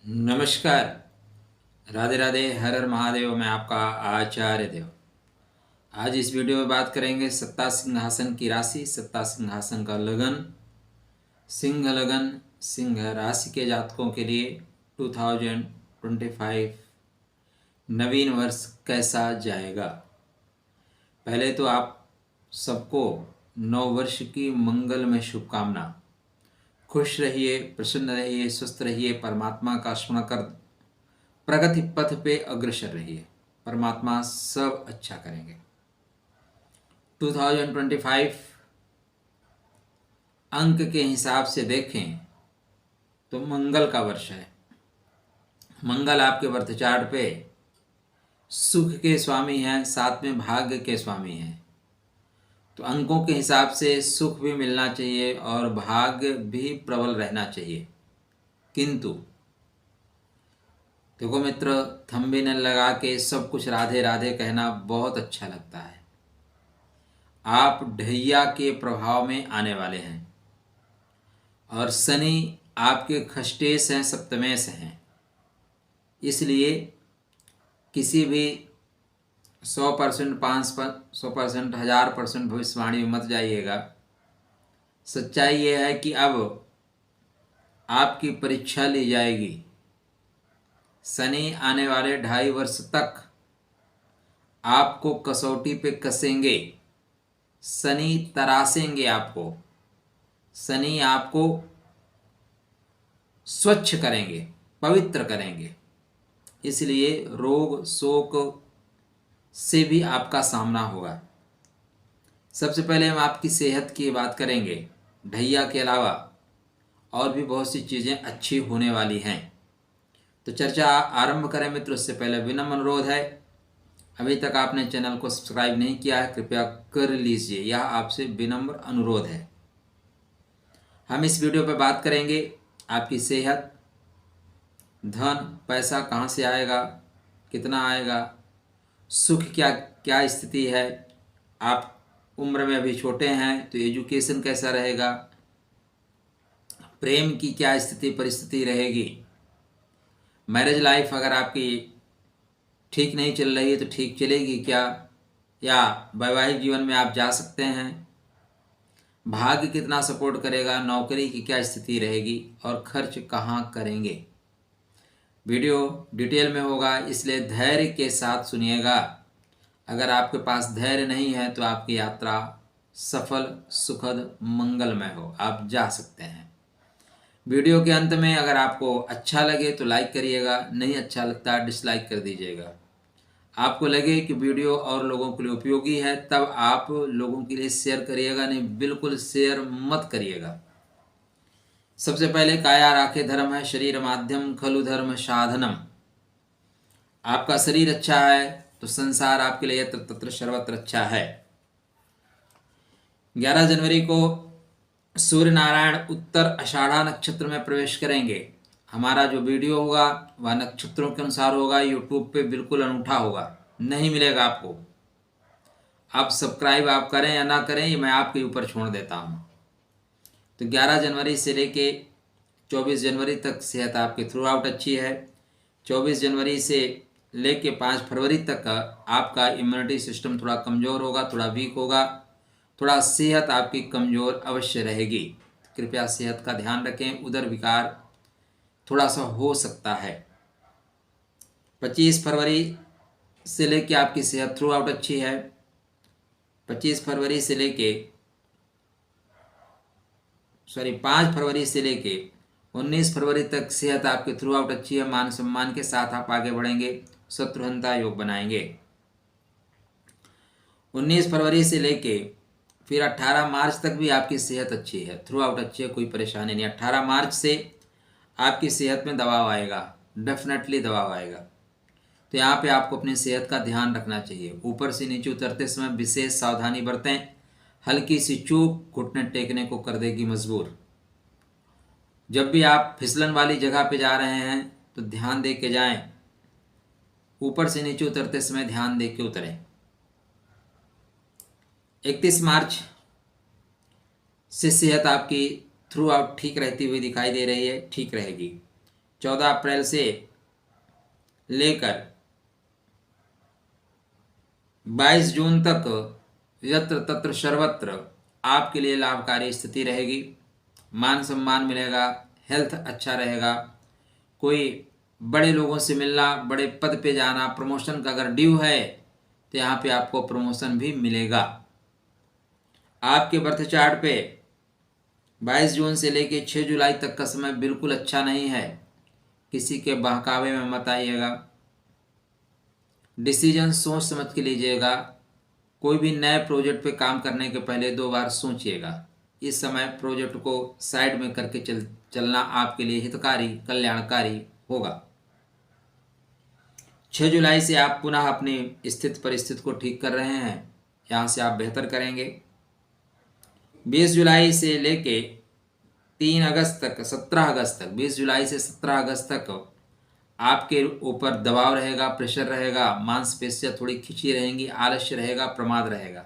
नमस्कार। राधे राधे, हर हर महादेव। मैं आपका आचार्य देव। आज इस वीडियो में बात करेंगे सत्ता सिंहासन की राशि, सत्ता सिंहासन का लगन, सिंह लगन, सिंह राशि के जातकों के लिए 2025 नवीन वर्ष कैसा जाएगा। पहले तो आप सबको नव वर्ष की मंगलमय शुभकामना। खुश रहिए, प्रसन्न रहिए, स्वस्थ रहिए, परमात्मा का स्मरण कर प्रगति पथ पे अग्रसर रहिए। परमात्मा सब अच्छा करेंगे। 2025 अंक के हिसाब से देखें तो मंगल का वर्ष है। मंगल आपके बर्थ चार्ट पे सुख के स्वामी हैं, साथ में भाग्य के स्वामी हैं। तो अंकों के हिसाब से सुख भी मिलना चाहिए और भाग्य भी प्रबल रहना चाहिए। किंतु देखो मित्र, थंबनेल लगा के सब कुछ राधे राधे कहना बहुत अच्छा लगता है। आप ढैया के प्रभाव में आने वाले हैं और शनि आपके खष्टेश हैं, सप्तमेश हैं। इसलिए किसी भी 100%, 500%, 1000% भविष्यवाणी में मत जाइएगा। सच्चाई यह है कि अब आपकी परीक्षा ली जाएगी। शनि आने वाले 2.5 वर्ष तक आपको कसौटी पे कसेंगे। शनि तरासेंगे आपको। शनि आपको स्वच्छ करेंगे, पवित्र करेंगे। इसलिए रोग शोक से भी आपका सामना होगा। सबसे पहले हम आपकी सेहत की बात करेंगे। ढैया के अलावा और भी बहुत सी चीज़ें अच्छी होने वाली हैं। तो चर्चा आरंभ करें मित्र, उससे पहले विनम्र अनुरोध है, अभी तक आपने चैनल को सब्सक्राइब नहीं किया है, कृपया कर लीजिए। यह आपसे विनम्र अनुरोध है। हम इस वीडियो पर बात करेंगे आपकी सेहत, धन पैसा कहाँ से आएगा, कितना आएगा, सुख क्या क्या स्थिति है, आप उम्र में अभी छोटे हैं तो एजुकेशन कैसा रहेगा, प्रेम की क्या स्थिति परिस्थिति रहेगी, मैरिज लाइफ अगर आपकी ठीक नहीं चल रही है तो ठीक चलेगी क्या, या वैवाहिक जीवन में आप जा सकते हैं, भाग्य कितना सपोर्ट करेगा, नौकरी की क्या स्थिति रहेगी और खर्च कहाँ करेंगे। वीडियो डिटेल में होगा, इसलिए धैर्य के साथ सुनिएगा। अगर आपके पास धैर्य नहीं है तो आपकी यात्रा सफल, सुखद, मंगलमय हो, आप जा सकते हैं। वीडियो के अंत में अगर आपको अच्छा लगे तो लाइक करिएगा, नहीं अच्छा लगता डिसलाइक कर दीजिएगा। आपको लगे कि वीडियो और लोगों के लिए उपयोगी है तब आप लोगों के लिए शेयर करिएगा, नहीं बिल्कुल शेयर मत करिएगा। सबसे पहले काया राखे धर्म है, शरीर माध्यम खलु धर्म साधनम। आपका शरीर अच्छा है तो संसार आपके लिए यत्र तत्र सर्वत्र अच्छा है। 11 जनवरी को सूर्य नारायण उत्तर आषाढ़ा नक्षत्र में प्रवेश करेंगे। हमारा जो वीडियो होगा वह नक्षत्रों के अनुसार होगा। यूट्यूब पे बिल्कुल अनूठा होगा, नहीं मिलेगा आपको। आप सब्सक्राइब आप करें या ना करें, ये मैं आपके ऊपर छोड़ देता हूँ। तो 11 जनवरी से लेके 24 जनवरी तक सेहत आपकी थ्रू आउट अच्छी है। 24 जनवरी से लेके 5 फरवरी तक आपका इम्यूनिटी सिस्टम थोड़ा कमज़ोर होगा, थोड़ा वीक होगा, थोड़ा सेहत आपकी कमज़ोर अवश्य रहेगी। कृपया सेहत का ध्यान रखें। उदर विकार थोड़ा सा हो सकता है। 25 फरवरी से लेके आपकी सेहत थ्रू आउट अच्छी है। 25 फरवरी से लेके 5 फरवरी से लेके 19 फरवरी तक सेहत आपकी थ्रू आउट अच्छी है। मान सम्मान के साथ आप आगे बढ़ेंगे, शत्रुहंता योग बनाएंगे। 19 फरवरी से लेके फिर 18 मार्च तक भी आपकी सेहत अच्छी है, थ्रू आउट अच्छी है, कोई परेशानी नहीं। 18 मार्च से आपकी सेहत में दबाव आएगा, डेफिनेटली दबाव आएगा। तो यहाँ पे आपको अपनी सेहत का ध्यान रखना चाहिए। ऊपर से नीचे उतरते समय विशेष सावधानी बरतें। हल्की सी चूक घुटने टेकने को कर देगी मजबूर। जब भी आप फिसलन वाली जगह पे जा रहे हैं तो ध्यान दे के जाएं। ऊपर से नीचे उतरते समय ध्यान दे के उतरें। 31 मार्च से सेहत आपकी थ्रू आउट ठीक रहती हुई दिखाई दे रही है, ठीक रहेगी। 14 अप्रैल से लेकर 22 जून तक यत्र तत्र सर्वत्र आपके लिए लाभकारी स्थिति रहेगी। मान सम्मान मिलेगा, हेल्थ अच्छा रहेगा, कोई बड़े लोगों से मिलना, बड़े पद पे जाना, प्रमोशन का अगर ड्यू है तो यहाँ पे आपको प्रमोशन भी मिलेगा। आपके बर्थ चार्ट पे 22 जून से लेकर 6 जुलाई तक का समय बिल्कुल अच्छा नहीं है। किसी के बहकावे में मत आइएगा, डिसीजन सोच समझ के लीजिएगा। कोई भी नए प्रोजेक्ट पे काम करने के पहले 2 बार सोचिएगा। इस समय प्रोजेक्ट को साइड में करके चलना आपके लिए हितकारी, कल्याणकारी होगा। 6 जुलाई से आप पुनः अपनी स्थिति परिस्थिति को ठीक कर रहे हैं, यहाँ से आप बेहतर करेंगे। 20 जुलाई से लेके 3 अगस्त तक, 17 अगस्त तक, 20 जुलाई से 17 अगस्त तक आपके ऊपर दबाव रहेगा, प्रेशर रहेगा, मांसपेशियां थोड़ी खिंची रहेंगी, आलस्य रहेगा, प्रमाद रहेगा।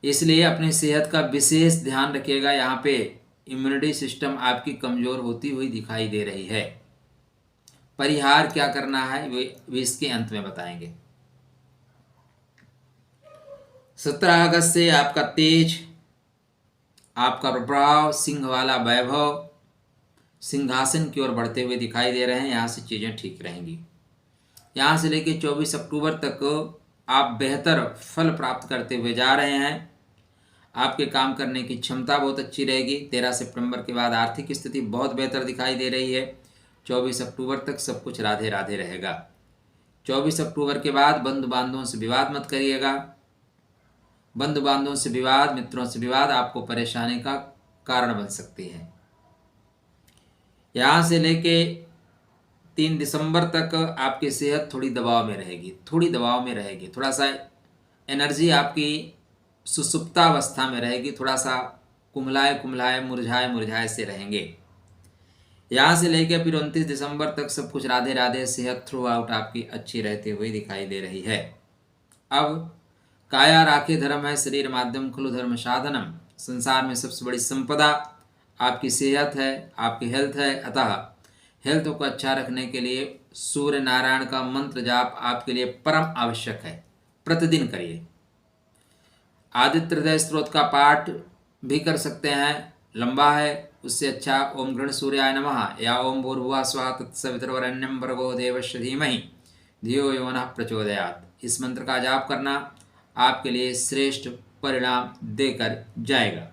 इसलिए अपनी सेहत का विशेष ध्यान रखिएगा। यहाँ पे इम्यूनिटी सिस्टम आपकी कमजोर होती हुई दिखाई दे रही है। परिहार क्या करना है वे इसके अंत में बताएंगे। 17 अगस्त से आपका तेज, आपका प्रभाव, सिंह वाला वैभव सिंहासन की ओर बढ़ते हुए दिखाई दे रहे हैं। यहाँ से चीज़ें ठीक रहेंगी। यहाँ से लेकर 24 अक्टूबर तक आप बेहतर फल प्राप्त करते हुए जा रहे हैं। आपके काम करने की क्षमता बहुत अच्छी रहेगी। 13 सितंबर के बाद आर्थिक स्थिति बहुत बेहतर दिखाई दे रही है। 24 अक्टूबर तक सब कुछ राधे राधे रहेगा। 24 अक्टूबर के बाद बंधु बांधवों से विवाद मत करिएगा। बंधु बांधवों से विवाद, मित्रों से विवाद आपको परेशानी का कारण बन सकती है। यहाँ से लेके 3 दिसंबर तक आपकी सेहत थोड़ी दबाव में रहेगी, थोड़ा सा एनर्जी आपकी सुसुप्तावस्था में रहेगी, थोड़ा सा कुम्हलाए मुरझाए से रहेंगे। यहाँ से लेके फिर 29 दिसंबर तक सब कुछ राधे राधे, सेहत थ्रू आउट आपकी अच्छी रहती हुई दिखाई दे रही है। अब काया राखे धर्म है, शरीर माध्यम खलु धर्म साधनम। संसार में सबसे बड़ी संपदा आपकी सेहत है, आपकी हेल्थ है। अतः हेल्थ को अच्छा रखने के लिए सूर्य नारायण का मंत्र जाप आपके लिए परम आवश्यक है। प्रतिदिन करिए। आदित्य हृदय स्त्रोत का पाठ भी कर सकते हैं, लंबा है। उससे अच्छा ओम गृण सूर्याय नमः या ओम भूर्भुवः स्वः तत्सवितुर्वरेण्यं भर्गो देवस्य धीमहि धियो यो नः प्रचोदयात्, इस मंत्र का जाप करना आपके लिए श्रेष्ठ परिणाम देकर जाएगा।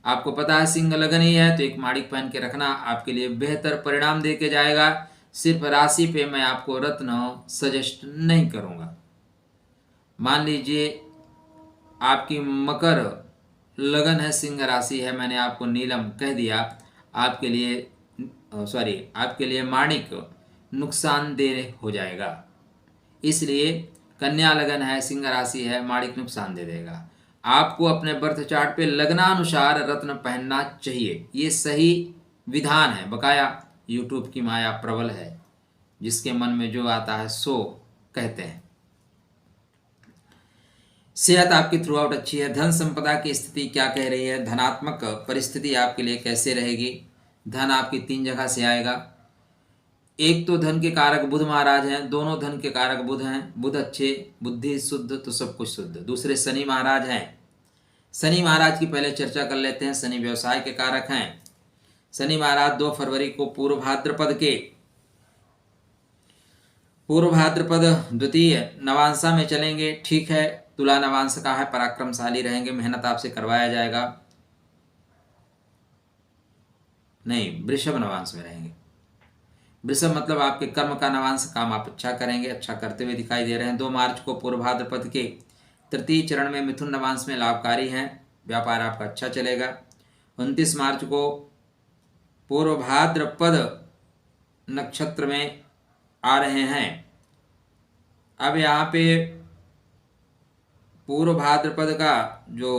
आपको पता है सिंह लगन ही है तो एक माणिक पहन के रखना आपके लिए बेहतर परिणाम दे के जाएगा। सिर्फ राशि पे मैं आपको रत्न सजेस्ट नहीं करूँगा। मान लीजिए आपकी मकर लगन है, सिंह राशि है, मैंने आपको नीलम कह दिया, आपके लिए माणिक नुकसानदेह हो जाएगा। इसलिए कन्या लगन है, सिंह राशि है, माणिक नुकसान दे देगा। आपको अपने बर्थ चार्ट पे लगनानुसार रत्न पहनना चाहिए, ये सही विधान है। बकाया यूट्यूब की माया प्रबल है, जिसके मन में जो आता है सो कहते हैं। सेहत आपकी थ्रू आउट अच्छी है। धन संपदा की स्थिति क्या कह रही है, धनात्मक परिस्थिति आपके लिए कैसे रहेगी। धन आपकी 3 जगह से आएगा। एक तो धन के कारक बुध महाराज हैं, दोनों धन के कारक बुध हैं। बुध अच्छे, बुद्धि शुद्ध तो सब कुछ शुद्ध। दूसरे शनि महाराज हैं। शनि महाराज की पहले चर्चा कर लेते हैं। शनि व्यवसाय के कारक हैं। शनि महाराज 2 फरवरी को पूर्व भाद्रपद द्वितीय नवांशा में चलेंगे। ठीक है, तुला नवांश का है, पराक्रमशाली रहेंगे, मेहनत आपसे करवाया जाएगा। नहीं, वृषभ नवांश में रहेंगे। वृषभ मतलब आपके कर्म का नवांश, काम आप अच्छा करेंगे, अच्छा करते हुए दिखाई दे रहे हैं। 2 मार्च को पूर्व भाद्रपद के तृतीय चरण में मिथुन नवांश में लाभकारी हैं, व्यापार आपका अच्छा चलेगा। 29 मार्च को पूर्व भाद्रपद नक्षत्र में आ रहे हैं। अब यहाँ पे पूर्व भाद्रपद का जो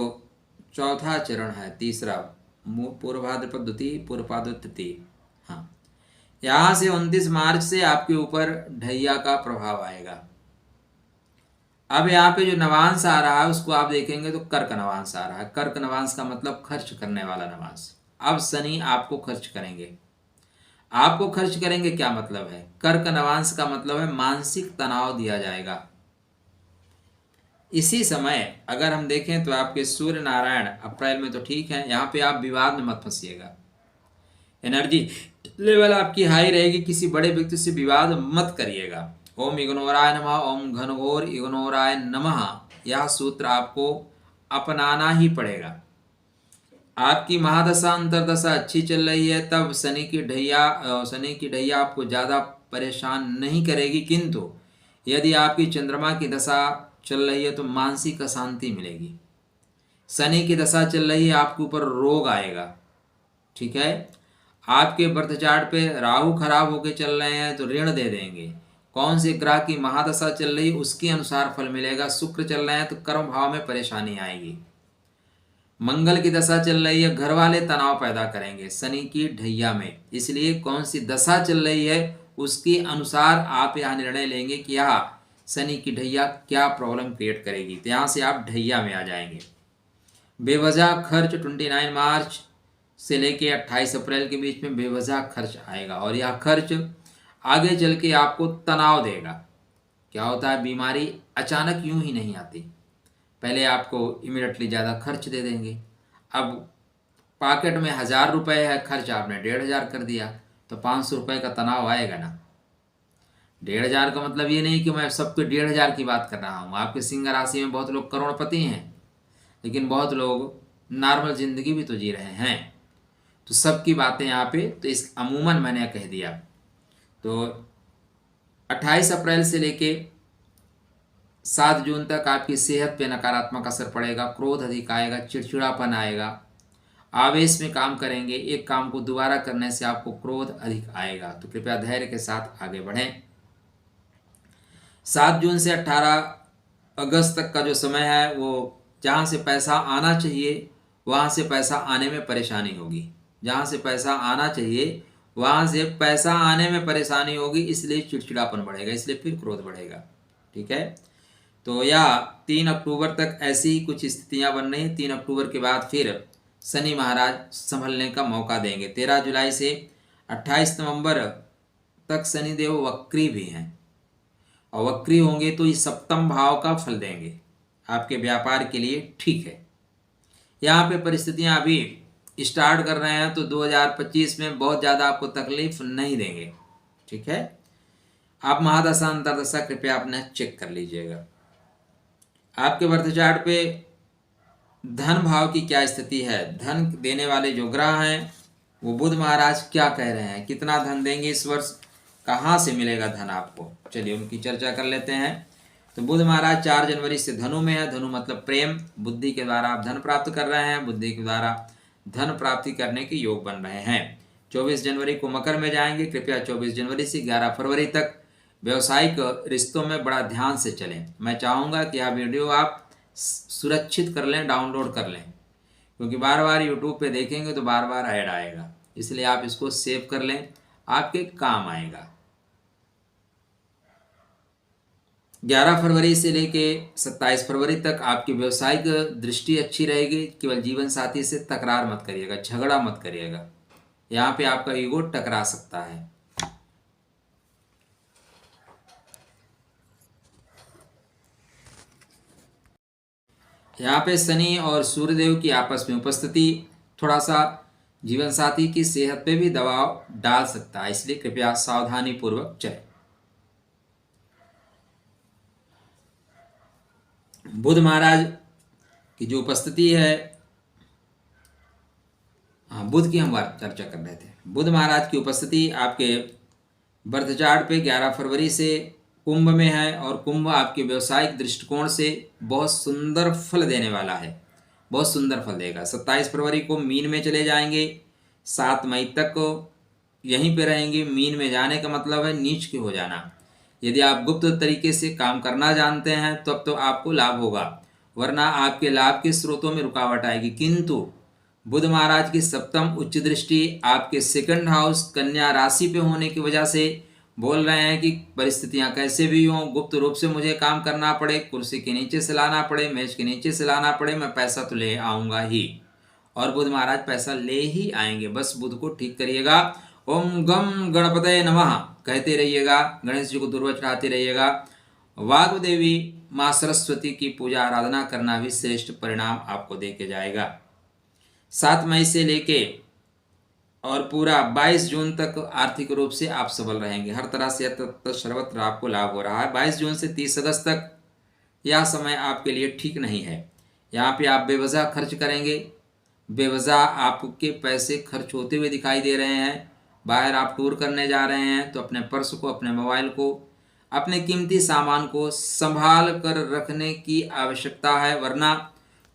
चौथा चरण है, तीसरा, पूर्व भाद्रपद द्वितीय, पूर्व भाद्रपद तृतीय, हाँ, यहाँ से 29 मार्च से आपके ऊपर ढैया का प्रभाव आएगा। अब यहाँ पे जो नवांश आ रहा है उसको आप देखेंगे तो कर्क नवांश आ रहा है। कर्क नवांश का मतलब खर्च करने वाला नवांश। अब शनि आपको खर्च करेंगे। आपको खर्च करेंगे क्या मतलब है? कर्क नवांश का मतलब है मानसिक तनाव दिया जाएगा। इसी समय अगर हम देखें तो आपके सूर्य नारायण अप्रैल में तो ठीक है, यहाँ पे आप विवाद में मत फंसिएगा। एनर्जी लेवल आपकी हाई रहेगी, किसी बड़े व्यक्ति से विवाद मत करिएगा। ओम इग्नोराय नमः, ओम घनघोर इग्नोराय नमः, यह सूत्र आपको अपनाना ही पड़ेगा। आपकी महादशा अंतरदशा अच्छी चल रही है, तब शनि की ढैया आपको ज़्यादा परेशान नहीं करेगी, किंतु यदि आपकी चंद्रमा की दशा चल रही है तो मानसिक अशांति मिलेगी। शनि की दशा चल रही है, आपके ऊपर रोग आएगा। ठीक है, आपके बर्थ चार्ट पे राहु खराब होके चल रहे हैं तो ऋण दे देंगे। कौन से ग्रह की महादशा चल रही है उसके अनुसार फल मिलेगा। शुक्र चल रहे हैं तो कर्म भाव में परेशानी आएगी। मंगल की दशा चल रही है, घर वाले तनाव पैदा करेंगे शनि की ढैया में, इसलिए कौन सी दशा चल रही है उसके अनुसार आप यहाँ निर्णय लेंगे कि यह शनि की ढैया क्या प्रॉब्लम क्रिएट करेगी, तो यहाँ से आप ढैया में आ जाएंगे। बेवजह खर्च 29 मार्च से लेके 28 अप्रैल के बीच में बेवजह खर्च आएगा, और यह खर्च आगे चल के आपको तनाव देगा। क्या होता है, बीमारी अचानक यूं ही नहीं आती, पहले आपको इमीडिएटली ज़्यादा खर्च दे देंगे। अब पॉकेट में 1000 रुपये है, खर्च आपने 1500 कर दिया, तो 500 रुपये का तनाव आएगा ना। 1500 का मतलब ये नहीं कि मैं सबके 1500 की बात कर रहा हूँ। आपके सिंह राशि में बहुत लोग करोड़पति हैं, लेकिन बहुत लोग नॉर्मल ज़िंदगी भी तो जी रहे हैं। तो सबकी बातें यहाँ पे, तो इस अमूमन मैंने कह दिया। तो 28 अप्रैल से लेके 7 जून तक आपकी सेहत पे नकारात्मक असर पड़ेगा, क्रोध अधिक आएगा, चिड़चिड़ापन आएगा, आवेश में काम करेंगे, एक काम को दोबारा करने से आपको क्रोध अधिक आएगा। तो कृपया धैर्य के साथ आगे बढ़ें। 7 जून से 18 अगस्त तक का जो समय है, वो जहाँ से पैसा आना चाहिए वहाँ से पैसा आने में परेशानी होगी। जहाँ से पैसा आना चाहिए वहाँ से पैसा आने में परेशानी होगी, इसलिए चिड़चिड़ापन बढ़ेगा, इसलिए फिर क्रोध बढ़ेगा। ठीक है, तो यह 3 अक्टूबर तक ऐसी ही कुछ स्थितियाँ बन रही हैं। 3 अक्टूबर के बाद फिर शनि महाराज संभलने का मौका देंगे। 13 जुलाई से 28 नवंबर तक शनिदेव वक्री भी हैं, और वक्री होंगे तो ये सप्तम भाव का फल देंगे, आपके व्यापार के लिए ठीक है। यहाँ पे परिस्थितियाँ अभी स्टार्ट कर रहे हैं, तो 2025 में बहुत ज़्यादा आपको तकलीफ नहीं देंगे। ठीक है, आप महादशा अंतरदशा कृपया अपना चेक कर लीजिएगा। आपके बर्थ चार्ट पे धन भाव की क्या स्थिति है, धन देने वाले जो ग्रह हैं वो बुध महाराज क्या कह रहे हैं, कितना धन देंगे इस वर्ष, कहाँ से मिलेगा धन आपको, चलिए उनकी चर्चा कर लेते हैं। तो बुध महाराज 4 जनवरी से धनु में है। धनु मतलब प्रेम, बुद्धि के द्वारा आप धन प्राप्त कर रहे हैं, बुद्धि के द्वारा धन प्राप्ति करने के योग बन रहे हैं। 24 जनवरी को मकर में जाएंगे। कृपया 24 जनवरी से 11 फरवरी तक व्यवसायिक रिश्तों में बड़ा ध्यान से चलें। मैं चाहूँगा कि यह वीडियो आप सुरक्षित कर लें, डाउनलोड कर लें, क्योंकि बार बार यूट्यूब पे देखेंगे तो बार बार ऐड आएगा, इसलिए आप इसको सेव कर लें, आपके काम आएगा। 11 फरवरी से लेके 27 फरवरी तक आपकी व्यवसायिक दृष्टि अच्छी रहेगी। केवल जीवन साथी से तकरार मत करिएगा, झगड़ा मत करिएगा, यहाँ पे आपका ईगो टकरा सकता है। यहाँ पे शनि और सूर्यदेव की आपस में उपस्थिति थोड़ा सा जीवन साथी की सेहत पे भी दबाव डाल सकता है, इसलिए कृपया सावधानी पूर्वक चलें। बुध महाराज की जो उपस्थिति है, बुध की हम चर्चा कर रहे थे। बुध महाराज की उपस्थिति आपके बर्थ चार्ट पे 11 फरवरी से कुंभ में है, और कुंभ आपके व्यवसायिक दृष्टिकोण से बहुत सुंदर फल देने वाला है, बहुत सुंदर फल देगा। 27 फरवरी को मीन में चले जाएंगे, 7 मई तक यहीं पे रहेंगे। मीन में जाने का मतलब है नीच के हो जाना। यदि आप गुप्त तरीके से काम करना जानते हैं तब तो आपको लाभ होगा, वरना आपके लाभ के स्रोतों में रुकावट आएगी। किंतु बुध महाराज की सप्तम उच्च दृष्टि आपके सेकंड हाउस कन्या राशि पे होने की वजह से बोल रहे हैं कि परिस्थितियां कैसे भी हों, गुप्त रूप से मुझे काम करना पड़े, कुर्सी के नीचे से लाना पड़े, मेज के नीचे से लाना पड़े, मैं पैसा तो ले आऊँगा ही, और बुध महाराज पैसा ले ही आएंगे। बस बुध को ठीक करिएगा ओम गम गणपतये नमः कहते रहिएगा, गणेश जी को दूर्वा चढ़ाते रहिएगा। वाग् देवी माँ सरस्वती की पूजा आराधना करना भी श्रेष्ठ परिणाम आपको दे के जाएगा। 7 मई से लेके और पूरा 22 जून तक आर्थिक रूप से आप सबल रहेंगे। हर तरह से सर्वत्र आपको लाभ हो रहा है। 22 जून से 30 अगस्त तक यह समय आपके लिए ठीक नहीं है। यहाँ पे आप बेवजह खर्च करेंगे, बेवजह आपके पैसे खर्च होते हुए दिखाई दे रहे हैं। बाहर आप टूर करने जा रहे हैं तो अपने पर्स को, अपने मोबाइल को, अपने कीमती सामान को संभाल कर रखने की आवश्यकता है, वरना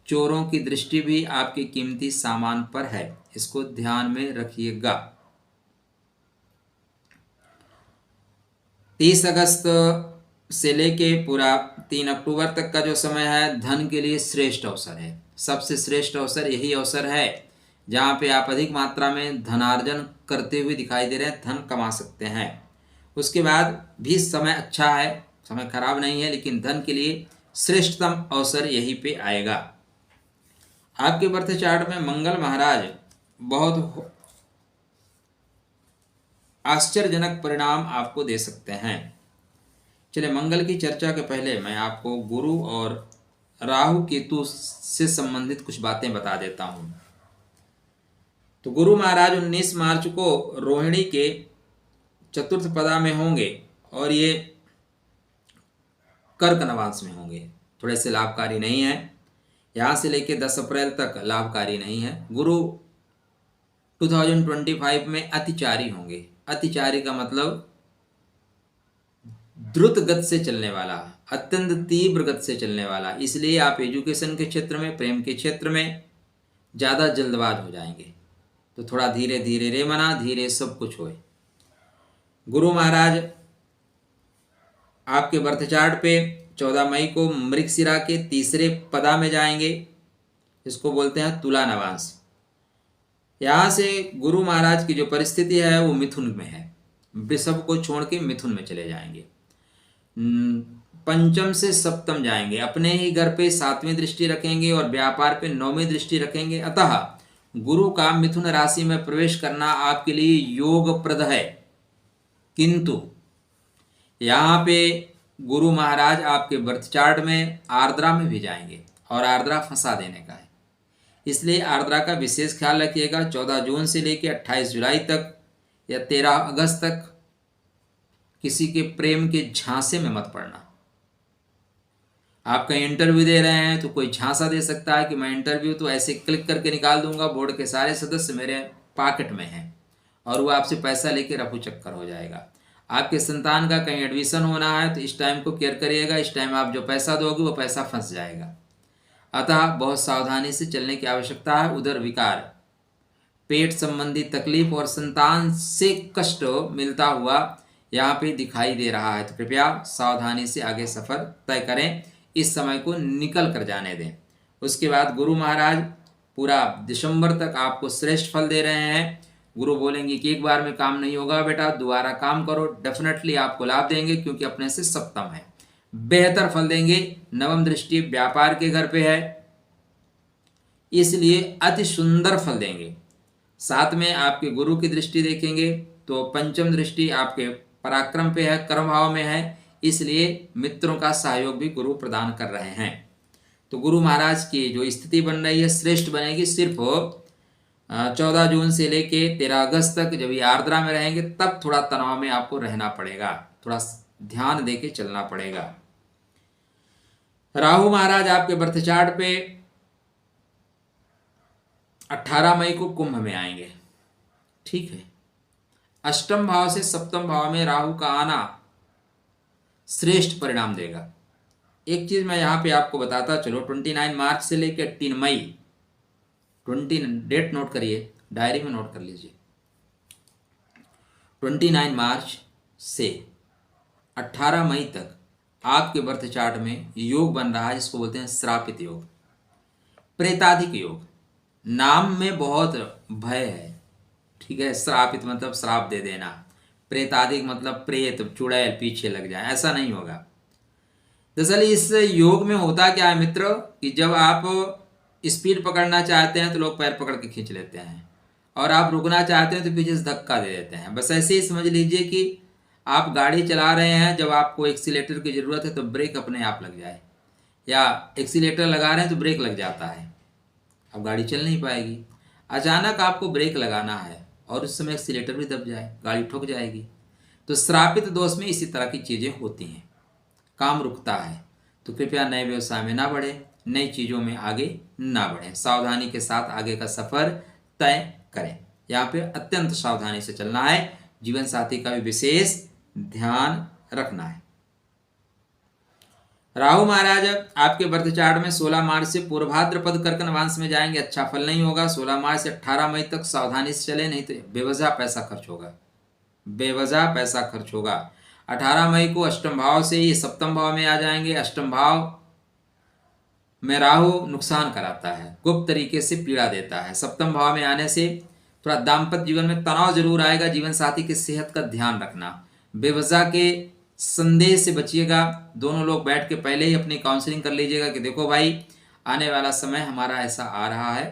चोरों की दृष्टि भी आपके कीमती सामान पर है। इसको ध्यान में रखिएगा। 30 अगस्त से लेके पूरा 3 अक्टूबर तक का जो समय है धन के लिए श्रेष्ठ अवसर है। सबसे श्रेष्ठ अवसर यही अवसर है जहाँ पे आप अधिक मात्रा में धनार्जन करते हुए दिखाई दे रहे हैं, धन कमा सकते हैं। उसके बाद भी समय अच्छा है, समय खराब नहीं है, लेकिन धन के लिए श्रेष्ठतम अवसर यहीं पे आएगा। आपके बर्थ चार्ट में मंगल महाराज बहुत आश्चर्यजनक परिणाम आपको दे सकते हैं। चलिए, मंगल की चर्चा के पहले मैं आपको गुरु और राहु केतु से संबंधित कुछ बातें बता देता हूं। तो गुरु महाराज 19 मार्च को रोहिणी के चतुर्थ पदा में होंगे और ये कर्क नवांश में होंगे। थोड़े से लाभकारी नहीं है। यहाँ से लेके 10 अप्रैल तक लाभकारी नहीं है। गुरु 2025 में अतिचारी होंगे। अतिचारी का मतलब द्रुत गति से चलने वाला, अत्यंत तीव्र गति से चलने वाला। इसलिए आप एजुकेशन के क्षेत्र में, प्रेम के क्षेत्र में ज़्यादा जल्दबाज हो जाएंगे। तो थोड़ा धीरे धीरे रे मना, धीरे सब कुछ होए। गुरु महाराज आपके बर्थ चार्ट पे 14 मई को मृगशिरा के तीसरे पदा में जाएंगे। इसको बोलते हैं तुला नवांश। यहाँ से गुरु महाराज की जो परिस्थिति है वो मिथुन में है। वृषभ को छोड़ के मिथुन में चले जाएंगे। पंचम से सप्तम जाएंगे। अपने ही घर पे 7वीं दृष्टि रखेंगे और व्यापार पे 9वीं दृष्टि रखेंगे। अतः गुरु का मिथुन राशि में प्रवेश करना आपके लिए योगप्रद है। किंतु यहाँ पे गुरु महाराज आपके बर्थ चार्ट में आर्द्रा में भी जाएंगे और आर्द्रा फंसा देने का है। इसलिए आर्द्रा का विशेष ख्याल रखिएगा। 14 जून से लेकर 28 जुलाई तक या 13 अगस्त तक किसी के प्रेम के झांसे में मत पड़ना। आप कहीं इंटरव्यू दे रहे हैं तो कोई झांसा दे सकता है कि मैं इंटरव्यू तो ऐसे क्लिक करके निकाल दूंगा, बोर्ड के सारे सदस्य मेरे पॉकेट में हैं, और वो आपसे पैसा लेके रफू चक्कर हो जाएगा। आपके संतान का कहीं एडमिशन होना है तो इस टाइम को केयर करिएगा। इस टाइम आप जो पैसा दोगे वो पैसा फंस जाएगा। अतः बहुत सावधानी से चलने की आवश्यकता है। उधर विकार, पेट संबंधी तकलीफ और संतान से कष्ट मिलता हुआ यहाँ पे दिखाई दे रहा है। तो कृपया सावधानी से आगे सफर तय करें, इस समय को निकल कर जाने दें। उसके बाद गुरु महाराज पूरा दिसंबर तक आपको श्रेष्ठ फल दे रहे हैं। गुरु बोलेंगे कि एक बार में काम नहीं होगा बेटा, दोबारा काम करो, डेफिनेटली आपको लाभ देंगे, क्योंकि अपने से सप्तम है, बेहतर फल देंगे। नवम दृष्टि व्यापार के घर पे है, इसलिए अति सुंदर फल देंगे। साथ में आपके गुरु की दृष्टि देखेंगे तो पंचम दृष्टि आपके पराक्रम पे है, कर्म भाव में है, इसलिए मित्रों का सहयोग भी गुरु प्रदान कर रहे हैं। तो गुरु महाराज की जो स्थिति बन रही है श्रेष्ठ बनेगी सिर्फ 14 जून से लेके 13 अगस्त तक। जब ये आर्द्रा में रहेंगे तब थोड़ा तनाव में आपको रहना पड़ेगा, थोड़ा ध्यान देके चलना पड़ेगा। राहु महाराज आपके बर्थ चार्ट पे 18 मई को कुंभ में आएंगे। ठीक है, अष्टम भाव से सप्तम भाव में राहु का आना श्रेष्ठ परिणाम देगा। एक चीज मैं यहाँ पे आपको बताता चलो, 29 मार्च से लेकर 3 मई, 20 डेट नोट करिए, डायरी में नोट कर लीजिए। 29 मार्च से 18 मई तक आपके बर्थ चार्ट में योग बन रहा है, जिसको बोलते हैं श्रापित योग, प्रेताधिक योग। नाम में बहुत भय है। ठीक है, श्रापित मतलब श्राप दे देना, प्रेताधिक मतलब प्रेत चुड़ैल पीछे लग जाए, ऐसा नहीं होगा। दरअसल इस योग में होता क्या है मित्र, कि जब आप स्पीड पकड़ना चाहते हैं तो लोग पैर पकड़ के खींच लेते हैं, और आप रुकना चाहते हैं तो पीछे से धक्का दे देते हैं। बस ऐसे ही समझ लीजिए कि आप गाड़ी चला रहे हैं, जब आपको एक्सीलेटर की ज़रूरत है तो ब्रेक अपने आप लग जाए, या एक्सीलेटर लगा रहे हैं तो ब्रेक लग जाता है, अब गाड़ी चल नहीं पाएगी। अचानक आपको ब्रेक लगाना है और उस समय एक्सीलेटर भी दब जाए, गाड़ी ठुक जाएगी। तो श्रापित दोष में इसी तरह की चीज़ें होती हैं, काम रुकता है। तो कृपया नए व्यवसाय में ना बढ़े, नई चीज़ों में आगे ना बढ़ें, सावधानी के साथ आगे का सफ़र तय करें। यहाँ पे अत्यंत सावधानी से चलना है, जीवन साथी का भी विशेष ध्यान रखना है। राहु महाराज आपके बर्थ चार्ट में 16 मार्च से पूर्वाद्रपद कर्क नवांश में जाएंगे, अच्छा फल नहीं होगा। 16 मार्च से 18 मई तक सावधानी से चले, नहीं तो बेवजह पैसा खर्च होगा, बेवजह पैसा खर्च होगा। 18 मई को अष्टम भाव से ये सप्तम भाव में आ जाएंगे। अष्टम भाव में राहु नुकसान कराता है, गुप्त तरीके से पीड़ा देता है। सप्तम भाव में आने से थोड़ा दाम्पत्य जीवन में तनाव जरूर आएगा। जीवन साथी की सेहत का ध्यान रखना, बेवजह के संदेह से बचिएगा। दोनों लोग बैठ के पहले ही अपनी काउंसलिंग कर लीजिएगा कि देखो भाई, आने वाला समय हमारा ऐसा आ रहा है,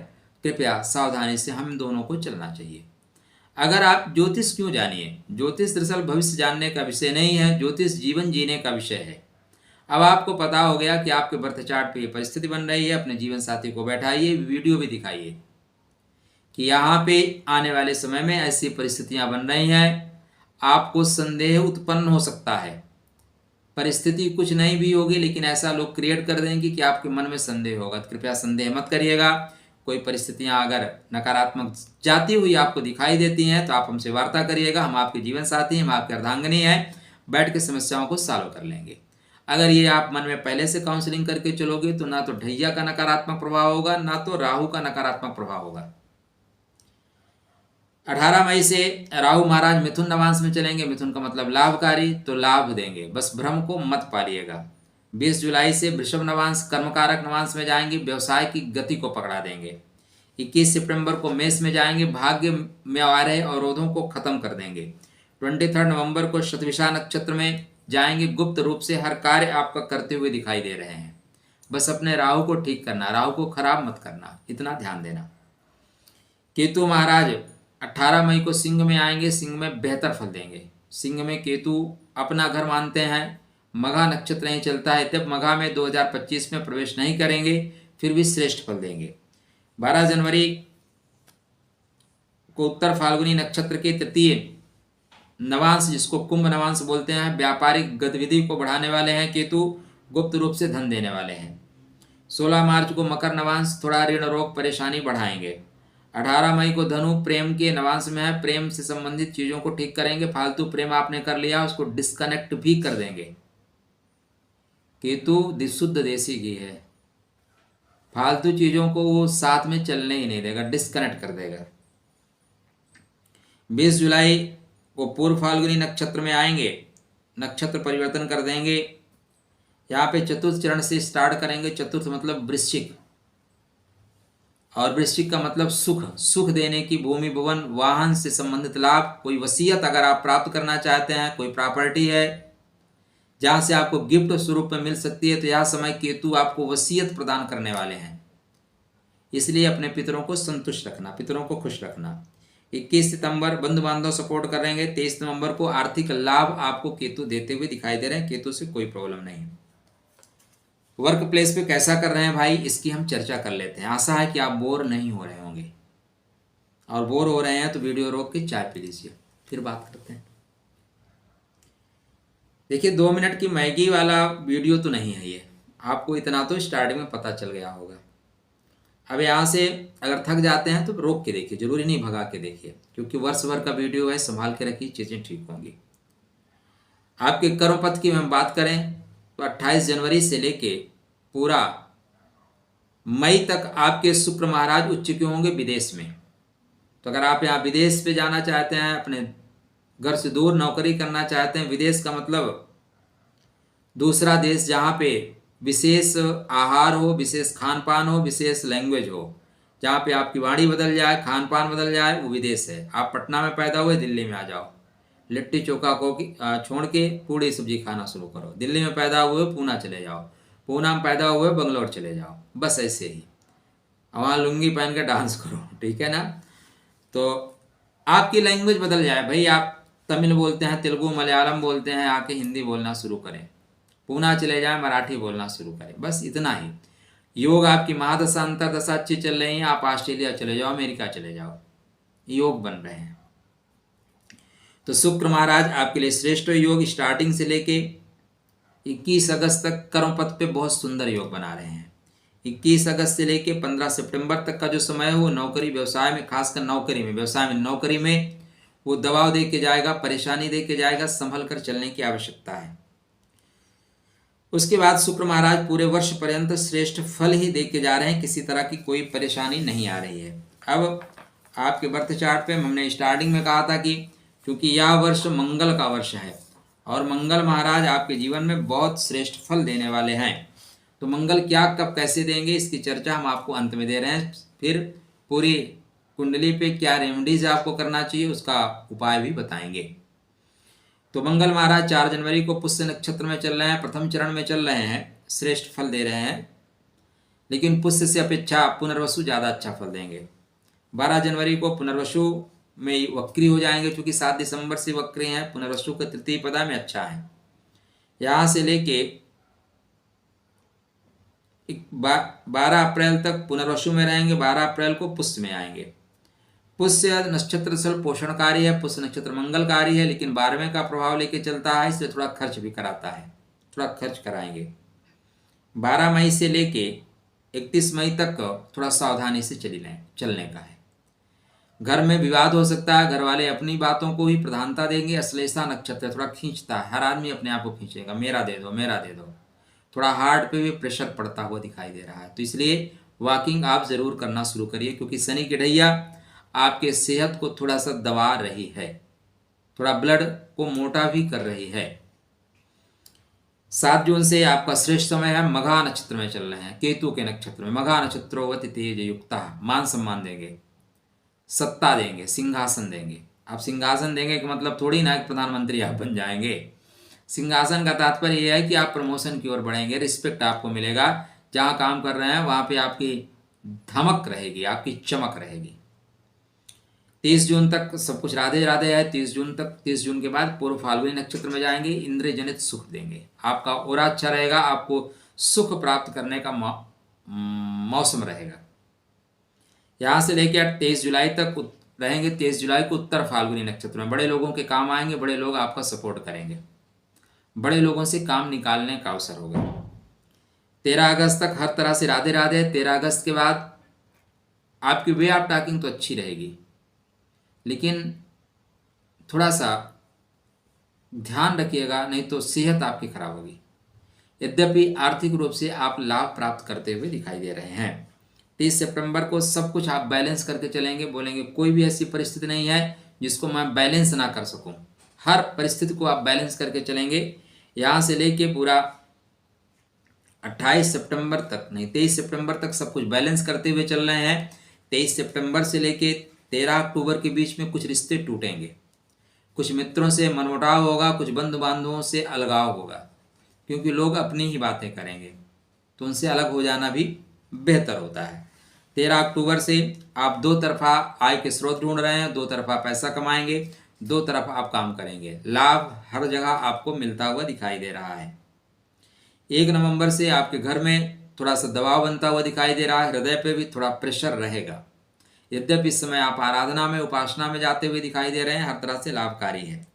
कृपया सावधानी से हम दोनों को चलना चाहिए। अगर आप ज्योतिष क्यों जानिए, ज्योतिष दरअसल भविष्य जानने का विषय नहीं है, ज्योतिष जीवन जीने का विषय है। अब आपको पता हो गया कि आपके बर्थ चार्ट पे ये परिस्थिति बन रही है, अपने जीवन साथी को बैठाइए, वीडियो भी दिखाइए कि यहाँ पे आने वाले समय में ऐसी परिस्थितियाँ बन रही हैं। आपको संदेह उत्पन्न हो सकता है, परिस्थिति कुछ नहीं भी होगी लेकिन ऐसा लोग क्रिएट कर देंगे कि आपके मन में संदेह होगा। तो कृपया संदेह मत करिएगा। कोई परिस्थितियां अगर नकारात्मक जाती हुई आपको दिखाई देती हैं तो आप हमसे वार्ता करिएगा, हम आपके जीवन साथी हैं, हम आपके अर्धांगिनी हैं, बैठ के समस्याओं को सॉल्व कर लेंगे। अगर ये आप मन में पहले से काउंसलिंग करके चलोगे तो ना तो ढैया का नकारात्मक प्रभाव होगा, ना तो राहु का नकारात्मक प्रभाव होगा। 18 मई से राहु महाराज मिथुन नवांश में चलेंगे, मिथुन का मतलब लाभकारी, तो लाभ देंगे, बस भ्रम को मत पालिएगा। 20 जुलाई से वृषभ नवांश कर्मकारक नवांश में जाएंगे, व्यवसाय की गति को पकड़ा देंगे। 21 सितंबर को मेष में जाएंगे, भाग्य में आ रहे अवरोधों को खत्म कर देंगे। 23 नवंबर को शतभिषा नक्षत्र में जाएंगे, गुप्त रूप से हर कार्य आपका करते हुए दिखाई दे रहे हैं। बस अपने राहु को ठीक करना, राहु को खराब मत करना, इतना ध्यान देना। केतु महाराज 18 मई को सिंह में आएंगे, सिंह में बेहतर फल देंगे। सिंह में केतु अपना घर मानते हैं, मघा नक्षत्र नहीं चलता है, तब मघा में 2025 में प्रवेश नहीं करेंगे, फिर भी श्रेष्ठ फल देंगे। 12 जनवरी को उत्तर फाल्गुनी नक्षत्र के तृतीय नवांश, जिसको कुंभ नवांश बोलते हैं, व्यापारिक गतिविधि को बढ़ाने वाले हैं केतु, गुप्त रूप से धन देने वाले हैं। 16 मार्च को मकर नवांश थोड़ा ऋण रोग परेशानी बढ़ाएंगे। 18 मई को धनु प्रेम के नवांश में है, प्रेम से संबंधित चीज़ों को ठीक करेंगे। फालतू प्रेम आपने कर लिया उसको डिस्कनेक्ट भी कर देंगे। केतु शुद्ध देसी घी है, फालतू चीज़ों को वो साथ में चलने ही नहीं देगा, डिस्कनेक्ट कर देगा। 20 जुलाई को पूर्व फाल्गुनी नक्षत्र में आएंगे, नक्षत्र परिवर्तन कर देंगे। यहाँ पे चतुर्थ चरण से स्टार्ट करेंगे। चतुर्थ मतलब वृश्चिक, और वृश्चिक का मतलब सुख, सुख देने की भूमि भवन वाहन से संबंधित लाभ, कोई वसीयत अगर आप प्राप्त करना चाहते हैं, कोई प्रॉपर्टी है जहाँ से आपको गिफ्ट स्वरूप में मिल सकती है, तो यह समय केतु आपको वसीयत प्रदान करने वाले हैं। इसलिए अपने पितरों को संतुष्ट रखना, पितरों को खुश रखना। 21 सितंबर बंधु बांधव सपोर्ट कर रहेंगे। 23 नवंबर को आर्थिक लाभ आपको केतु देते हुए दिखाई दे रहे हैं, केतु से कोई प्रॉब्लम नहीं। वर्क प्लेस पे कैसा कर रहे हैं भाई, इसकी हम चर्चा कर लेते हैं। आशा है कि आप बोर नहीं हो रहे होंगे, और बोर हो रहे हैं तो वीडियो रोक के चाय पी लीजिए, फिर बात करते हैं। देखिए 2 मिनट की मैगी वाला वीडियो तो नहीं है ये, आपको इतना तो स्टार्टिंग में पता चल गया होगा। अब यहाँ से अगर थक जाते हैं तो रोक के देखिए, जरूरी नहीं भगा के देखिए, क्योंकि वर्ष भर का वीडियो है, संभाल के रखिए, चीज़ें ठीक होंगी। आपके कर्मपथ की हम बात करें तो 28 जनवरी से लेके पूरा मई तक आपके शुक्र महाराज उच्च के होंगे विदेश में। तो अगर आप यहाँ विदेश पे जाना चाहते हैं, अपने घर से दूर नौकरी करना चाहते हैं, विदेश का मतलब दूसरा देश जहाँ पे विशेष आहार हो, विशेष खान पान हो, विशेष लैंग्वेज हो, जहाँ पे आपकी वाणी बदल जाए, खान पान बदल जाए, वो विदेश है। आप पटना में पैदा हुए, दिल्ली में आ जाओ, लिट्टी चोखा को छोड़ के पूड़ी सब्जी खाना शुरू करो। दिल्ली में पैदा हुए पूना चले जाओ, पूना में पैदा हुए बंगलोर चले जाओ, बस ऐसे ही वहाँ लुंगी पहन के डांस करो, ठीक है ना। तो आपकी लैंग्वेज बदल जाए भाई। आप तमिल बोलते हैं, तेलुगु मलयालम बोलते हैं, आके हिंदी बोलना शुरू करें। पूना चले जाएं, मराठी बोलना शुरू करें। बस इतना ही। योग आपकी महादशा अंतरदशा अच्छी चल रही है, आप ऑस्ट्रेलिया चले जाओ, अमेरिका चले जाओ, योग बन रहे हैं। तो शुक्र महाराज आपके लिए श्रेष्ठ योग स्टार्टिंग से लेके 21 अगस्त तक कर्मपथ पे बहुत सुंदर योग बना रहे हैं। 21 अगस्त से लेके 15 सितंबर तक का जो समय है वो नौकरी व्यवसाय में, खासकर नौकरी में, व्यवसाय में, नौकरी में वो दबाव दे के जाएगा, परेशानी दे के जाएगा, संभल कर चलने की आवश्यकता है। उसके बाद शुक्र महाराज पूरे वर्ष पर्यंत श्रेष्ठ फल ही दे के जा रहे हैं, किसी तरह की कोई परेशानी नहीं आ रही है। अब आपके बर्थ चार्ट पे हमने स्टार्टिंग में कहा था कि क्योंकि यह वर्ष मंगल का वर्ष है और मंगल महाराज आपके जीवन में बहुत श्रेष्ठ फल देने वाले हैं, तो मंगल क्या, कब, कैसे देंगे, इसकी चर्चा हम आपको अंत में दे रहे हैं। फिर पूरी कुंडली पे क्या रेमेडीज आपको करना चाहिए उसका उपाय भी बताएंगे। तो मंगल महाराज 4 जनवरी को पुष्य नक्षत्र में चल रहे हैं, प्रथम चरण में चल रहे हैं, श्रेष्ठ फल दे रहे हैं, लेकिन पुष्य से अपेक्षा पुनर्वसु ज़्यादा अच्छा फल देंगे। 12 जनवरी को पुनर्वसु में वक्री हो जाएंगे, क्योंकि 7 दिसंबर से वक्री हैं। पुनर्वसु के तृतीय पदा में अच्छा है। यहाँ से लेके 12 अप्रैल तक पुनर्वसु में रहेंगे, 12 अप्रैल को पुष्य में आएंगे। पुष्य नक्षत्र सल पोषणकारी है, पुष्य नक्षत्र मंगलकारी है, लेकिन 12वें का प्रभाव लेके चलता है, इसलिए थोड़ा खर्च भी कराता है, थोड़ा खर्च कराएंगे। 12 मई से लेके 31 मई तक थोड़ा सावधानी से चलने का है। घर में विवाद हो सकता है, घर वाले अपनी बातों को ही प्रधानता देंगे। अश्लेषा नक्षत्र थोड़ा खींचता है, हर आदमी अपने आप को खींचेगा, मेरा दे दो, मेरा दे दो। थोड़ा हार्ट पे भी प्रेशर पड़ता हुआ दिखाई दे रहा है, तो इसलिए वॉकिंग आप ज़रूर करना शुरू करिए, क्योंकि शनि की ढैया आपके सेहत को थोड़ा सा दबा रही है, थोड़ा ब्लड को मोटा भी कर रही है। 7 जून से आपका श्रेष्ठ समय है, मघा नक्षत्र में चल रहे हैं, केतु के नक्षत्र में। मघा नक्षत्रोवति तेज युक्ता, मान सम्मान देंगे, सत्ता देंगे, सिंहासन देंगे। आप सिंहासन देंगे कि मतलब थोड़ी ना कि प्रधानमंत्री आप बन जाएंगे। सिंहासन का तात्पर्य यह है कि आप प्रमोशन की ओर बढ़ेंगे, रिस्पेक्ट आपको मिलेगा। जहाँ काम कर रहे हैं वहाँ पे आपकी धमक रहेगी, आपकी चमक रहेगी। 30 जून तक सब कुछ राधे राधे है। 30 जून तक, 30 जून के बाद पूर्व फाल्गुनी नक्षत्र में जाएंगे, इंद्रिय जनित सुख देंगे, आपका ओरा अच्छा रहेगा, आपको सुख प्राप्त करने का मौसम रहेगा। यहाँ से लेकर 23 जुलाई तक रहेंगे। 23 जुलाई को उत्तर फाल्गुनी नक्षत्र में बड़े लोगों के काम आएंगे, बड़े लोग आपका सपोर्ट करेंगे, बड़े लोगों से काम निकालने का अवसर होगा। 13 अगस्त तक हर तरह से राधे राधे। 13 अगस्त के बाद आपकी वे ऑफ टॉकिंग तो अच्छी रहेगी, लेकिन थोड़ा सा ध्यान रखिएगा, नहीं तो सेहत आपकी खराब होगी। यद्यपि आर्थिक रूप से आप लाभ प्राप्त करते हुए दिखाई दे रहे हैं। 30 सितंबर को सब कुछ आप बैलेंस करके चलेंगे, बोलेंगे कोई भी ऐसी परिस्थिति नहीं है जिसको मैं बैलेंस ना कर सकूं। हर परिस्थिति को आप बैलेंस करके चलेंगे। यहाँ से लेके पूरा 28 सितंबर तक, नहीं 23 सितंबर तक सब कुछ बैलेंस करते हुए चल रहे हैं। 23 सितंबर से लेके 13 अक्टूबर के बीच में कुछ रिश्ते टूटेंगे, कुछ मित्रों से मनमुटाव होगा, कुछ बंधु बांधवों से अलगाव होगा, क्योंकि लोग अपनी ही बातें करेंगे, तो उनसे अलग हो जाना भी बेहतर होता है। 13 अक्टूबर से आप दो तरफा आय के स्रोत ढूंढ रहे हैं, दो तरफा पैसा कमाएंगे, दो तरफ आप काम करेंगे, लाभ हर जगह आपको मिलता हुआ दिखाई दे रहा है। 1 नवंबर से आपके घर में थोड़ा सा दबाव बनता हुआ दिखाई दे रहा है, हृदय पे भी थोड़ा प्रेशर रहेगा। यद्यपि इस समय आप आराधना में, उपासना में जाते हुए दिखाई दे रहे हैं, हर तरह से लाभकारी है।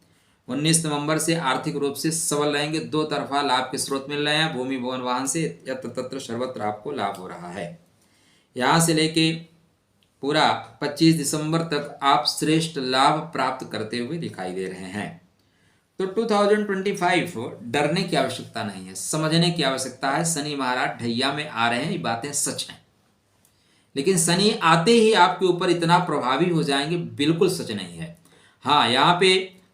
19 नवंबर से आर्थिक रूप से सबल रहेंगे, दो तरफा लाभ के स्रोत मिल रहे हैं, भूमि भवन वाहन से यत्र तत्र सर्वत्र आपको लाभ हो रहा है। यहाँ से लेके पूरा 25 दिसंबर तक आप श्रेष्ठ लाभ प्राप्त करते हुए दिखाई दे रहे हैं। तो 2025 डरने की आवश्यकता नहीं है, समझने की आवश्यकता है। शनि महाराज ढैया में आ रहे हैं, ये बातें सच हैं, लेकिन शनि आते ही आपके ऊपर इतना प्रभावी हो जाएंगे, बिल्कुल सच नहीं है। हाँ, यहाँ पे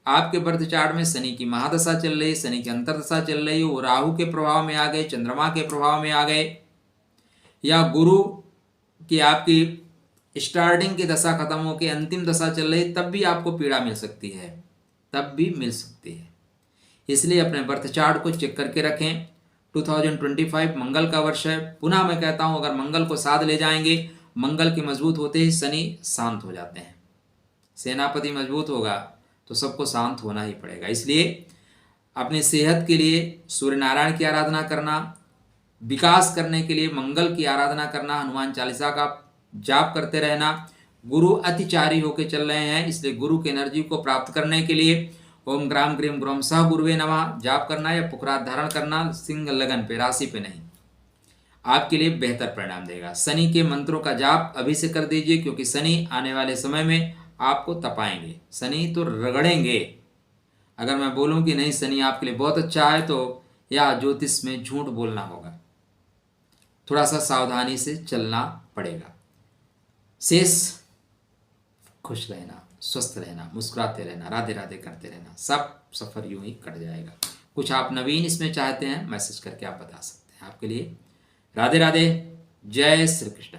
आपके बर्थ चार्ट में शनि की महादशा चल रही है, शनि की अंतरदशा चल रही है, वो राहु के प्रभाव में आ गए, चंद्रमा के प्रभाव में आ गए, या गुरु की आपकी स्टार्टिंग की दशा खत्म होकर अंतिम दशा चल रही, तब भी आपको पीड़ा मिल सकती है, तब भी मिल सकती है। इसलिए अपने बर्थ चार्ट को चेक करके रखें। 2025 मंगल का वर्ष है। पुनः मैं कहता हूं, अगर मंगल को साथ ले जाएंगे, मंगल के मजबूत होते ही शनि शांत हो जाते हैं। सेनापति मजबूत होगा तो सबको शांत होना ही पड़ेगा। इसलिए अपनी सेहत के लिए सूर्य नारायण की आराधना करना, विकास करने के लिए मंगल की आराधना करना, हनुमान चालीसा का जाप करते रहना। गुरु अतिचारी होकर चल रहे हैं, इसलिए गुरु की एनर्जी को प्राप्त करने के लिए ओम ग्राम ग्रीम ग्रोम सह गुरुवे नमः जाप करना या पुखरात धारण करना, सिंह लगन पे, राशि पे नहीं, आपके लिए बेहतर परिणाम देगा। शनि के मंत्रों का जाप अभी से कर दीजिए, क्योंकि शनि आने वाले समय में आपको तपाएंगे, शनि तो रगड़ेंगे। अगर मैं बोलूं कि नहीं शनि आपके लिए बहुत अच्छा है, तो या ज्योतिष में झूठ बोलना होगा। थोड़ा सा सावधानी से चलना पड़ेगा। शेष खुश रहना, स्वस्थ रहना, मुस्कुराते रहना, राधे राधे करते रहना, सब सफर यूं ही कट जाएगा। कुछ आप नवीन इसमें चाहते हैं, मैसेज करके आप बता सकते हैं। आपके लिए राधे राधे, जय श्री कृष्ण।